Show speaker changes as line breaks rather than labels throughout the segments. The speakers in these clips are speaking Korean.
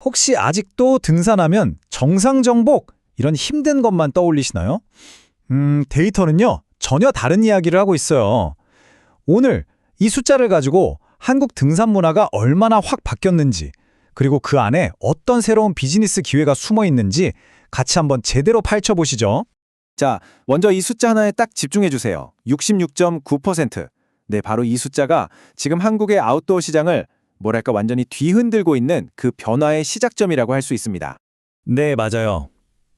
혹시 아직도 등산하면 정상 정복 이런 힘든 것만 떠올리시나요? 데이터는요, 전혀 다른 이야기를 하고 있어요. 오늘 이 숫자를 가지고 한국 등산 문화가 얼마나 확 바뀌었는지, 그리고 그 안에 어떤 새로운 비즈니스 기회가 숨어 있는지 같이 한번 제대로 파헤쳐보시죠.
자, 먼저 이 숫자 하나에 딱 집중해 주세요. 66.9%. 네, 바로 이 숫자가 지금 한국의 아웃도어 시장을 뭐랄까 완전히 뒤흔들고 있는 그 변화의 시작점이라고 할 수 있습니다.
네, 맞아요.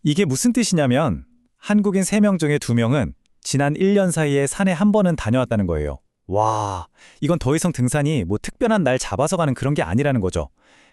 이게 무슨 뜻이냐면 한국인 3명 중에 2명은 지난 1년 사이에 산에 한 번은 다녀왔다는 거예요. 와, 이건 더 이상 등산이 뭐 특별한 날 잡아서 가는 그런 게 아니라는 거죠.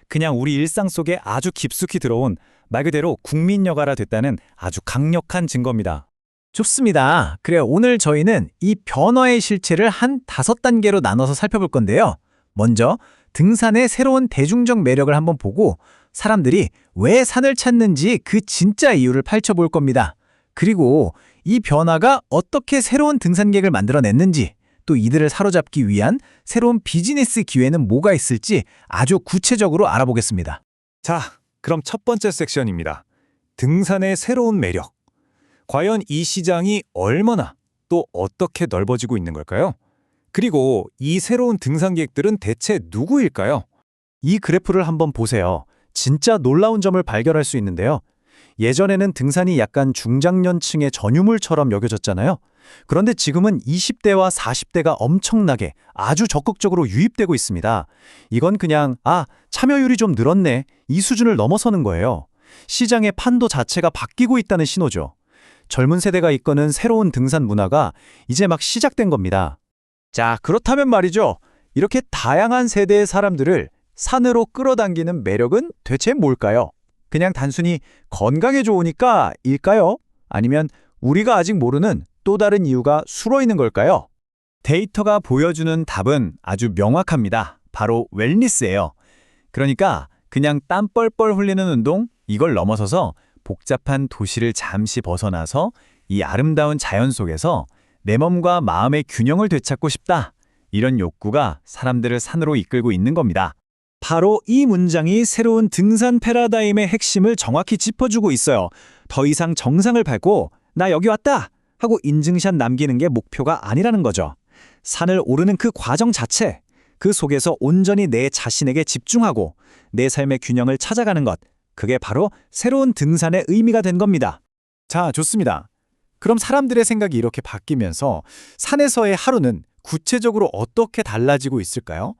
그냥 우리 일상 속에 아주 깊숙이 들어온 말 그대로 국민 여가라 됐다는 아주 강력한 증거입니다. 좋습니다. 그래, 오늘 저희는 이 변화의 실체를 한 5단계로 나눠서 살펴볼 건데요. 먼저 등산의 새로운 대중적 매력을 한번 보고 사람들이 왜 산을 찾는지 그 진짜 이유를 파헤쳐볼 겁니다. 그리고 이 변화가 어떻게 새로운 등산객을 만들어냈는지, 또 이들을 사로잡기 위한 새로운 비즈니스 기회는 뭐가 있을지 아주 구체적으로 알아보겠습니다.
자, 그럼 첫 번째 섹션입니다. 등산의 새로운 매력. 과연 이 시장이 얼마나 또 어떻게 넓어지고 있는 걸까요? 그리고 이 새로운 등산객들은 대체 누구일까요?
이 그래프를 한번 보세요. 진짜 놀라운 점을 발견할 수 있는데요. 예전에는 등산이 약간 중장년층의 전유물처럼 여겨졌잖아요. 그런데 지금은 20대와 40대가 엄청나게 아주 적극적으로 유입되고 있습니다. 이건 그냥 참여율이 좀 늘었네, 이 수준을 넘어서는 거예요. 시장의 판도 자체가 바뀌고 있다는 신호죠. 젊은 세대가 이끄는 새로운 등산 문화가 이제 막 시작된 겁니다. 자, 그렇다면 말이죠. 이렇게 다양한 세대의 사람들을 산으로 끌어당기는 매력은 대체 뭘까요? 그냥 단순히 건강에 좋으니까 일까요? 아니면 우리가 아직 모르는 또 다른 이유가 숨어 있는 걸까요? 데이터가 보여주는 답은 아주 명확합니다. 바로 웰니스예요. 그러니까 그냥 땀 뻘뻘 흘리는 운동, 이걸 넘어서서 복잡한 도시를 잠시 벗어나서 이 아름다운 자연 속에서 내 몸과 마음의 균형을 되찾고 싶다, 이런 욕구가 사람들을 산으로 이끌고 있는 겁니다. 바로 이 문장이 새로운 등산 패러다임의 핵심을 정확히 짚어주고 있어요. 더 이상 정상을 밟고 나 여기 왔다 하고 인증샷 남기는 게 목표가 아니라는 거죠. 산을 오르는 그 과정 자체, 그 속에서 온전히 내 자신에게 집중하고 내 삶의 균형을 찾아가는 것, 그게 바로 새로운 등산의 의미가 된 겁니다. 자, 좋습니다. 그럼 사람들의 생각이 이렇게 바뀌면서 산에서의 하루는 구체적으로 어떻게 달라지고 있을까요?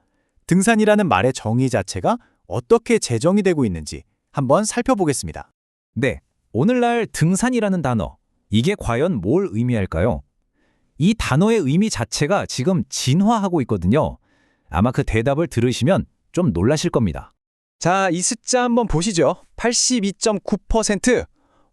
등산이라는 말의 정의 자체가 어떻게 재정이 되고 있는지 한번 살펴보겠습니다. 네, 오늘날 등산이라는 단어, 이게 과연 뭘 의미할까요? 이 단어의 의미 자체가 지금 진화하고 있거든요. 아마 그 대답을 들으시면 좀 놀라실 겁니다. 자, 이 숫자 한번 보시죠. 82.9%.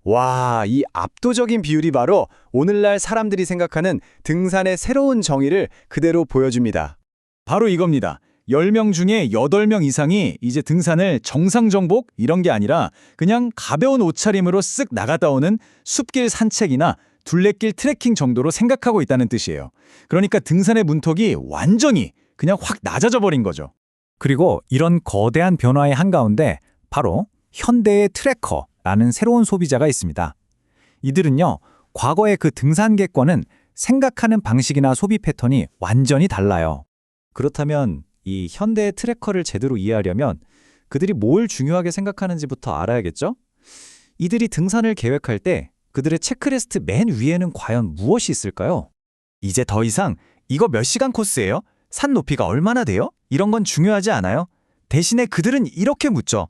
와, 이 압도적인 비율이 바로 오늘날 사람들이 생각하는 등산의 새로운 정의를 그대로 보여줍니다. 바로 이겁니다. 10명 중에 8명 이상이 이제 등산을 정상 정복 이런 게 아니라 그냥 가벼운 옷차림으로 쓱 나갔다 오는 숲길 산책이나 둘레길 트레킹 정도로 생각하고 있다는 뜻이에요. 그러니까 등산의 문턱이 완전히 그냥 확 낮아져 버린 거죠. 그리고 이런 거대한 변화의 한가운데 바로 현대의 트래커라는 새로운 소비자가 있습니다. 이들은요, 과거의 그 등산객과는 생각하는 방식이나 소비 패턴이 완전히 달라요. 그렇다면 이 현대의 트래커를 제대로 이해하려면 그들이 뭘 중요하게 생각하는지부터 알아야겠죠? 이들이 등산을 계획할 때 그들의 체크리스트 맨 위에는 과연 무엇이 있을까요? 이제 더 이상 이거 몇 시간 코스예요? 산 높이가 얼마나 돼요? 이런 건 중요하지 않아요. 대신에 그들은 이렇게 묻죠.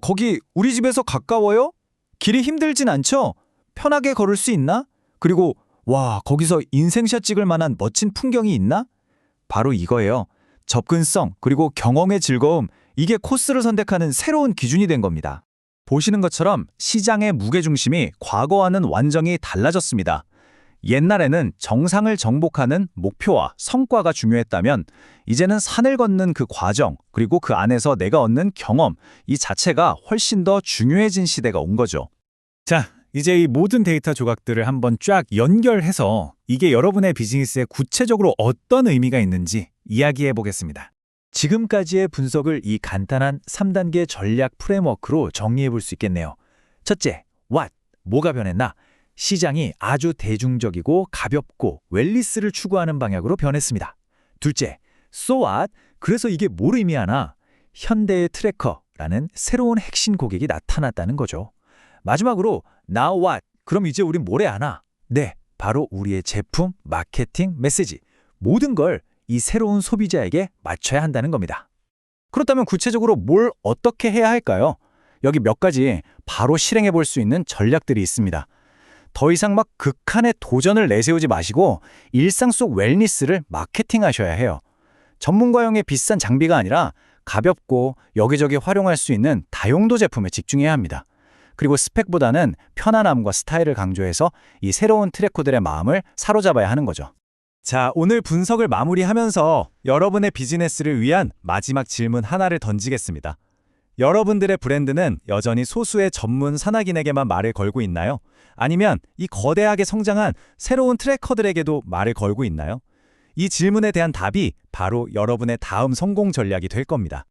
거기 우리 집에서 가까워요? 길이 힘들진 않죠? 편하게 걸을 수 있나? 그리고 와, 거기서 인생샷 찍을 만한 멋진 풍경이 있나? 바로 이거예요. 접근성 그리고 경험의 즐거움, 이게 코스를 선택하는 새로운 기준이 된 겁니다. 보시는 것처럼 시장의 무게중심이 과거와는 완전히 달라졌습니다. 옛날에는 정상을 정복하는 목표와 성과가 중요했다면 이제는 산을 걷는 그 과정, 그리고 그 안에서 내가 얻는 경험, 이 자체가 훨씬 더 중요해진 시대가 온 거죠. 자, 이제 이 모든 데이터 조각들을 한번 쫙 연결해서 이게 여러분의 비즈니스에 구체적으로 어떤 의미가 있는지 이야기해 보겠습니다.
지금까지의 분석을 이 간단한 3단계 전략 프레임워크로 정리해 볼 수 있겠네요. 첫째, what, 뭐가 변했나? 시장이 아주 대중적이고 가볍고 웰니스를 추구하는 방향으로 변했습니다. 둘째, so what, 그래서 이게 뭘 의미하나? 현대의 트래커라는 새로운 핵심 고객이 나타났다는 거죠. 마지막으로 now what, 그럼 이제 우린 뭘 해야 하나? 네, 바로 우리의 제품, 마케팅, 메시지, 모든 걸 이 새로운 소비자에게 맞춰야 한다는 겁니다.
그렇다면 구체적으로 뭘 어떻게 해야 할까요? 여기 몇 가지 바로 실행해 볼 수 있는 전략들이 있습니다. 더 이상 막 극한의 도전을 내세우지 마시고 일상 속 웰니스를 마케팅하셔야 해요. 전문가용의 비싼 장비가 아니라 가볍고 여기저기 활용할 수 있는 다용도 제품에 집중해야 합니다. 그리고 스펙보다는 편안함과 스타일을 강조해서 이 새로운 트래커들의 마음을 사로잡아야 하는 거죠.
자, 오늘 분석을 마무리하면서 여러분의 비즈니스를 위한 마지막 질문 하나를 던지겠습니다. 여러분들의 브랜드는 여전히 소수의 전문 산악인에게만 말을 걸고 있나요? 아니면 이 거대하게 성장한 새로운 트래커들에게도 말을 걸고 있나요? 이 질문에 대한 답이 바로 여러분의 다음 성공 전략이 될 겁니다.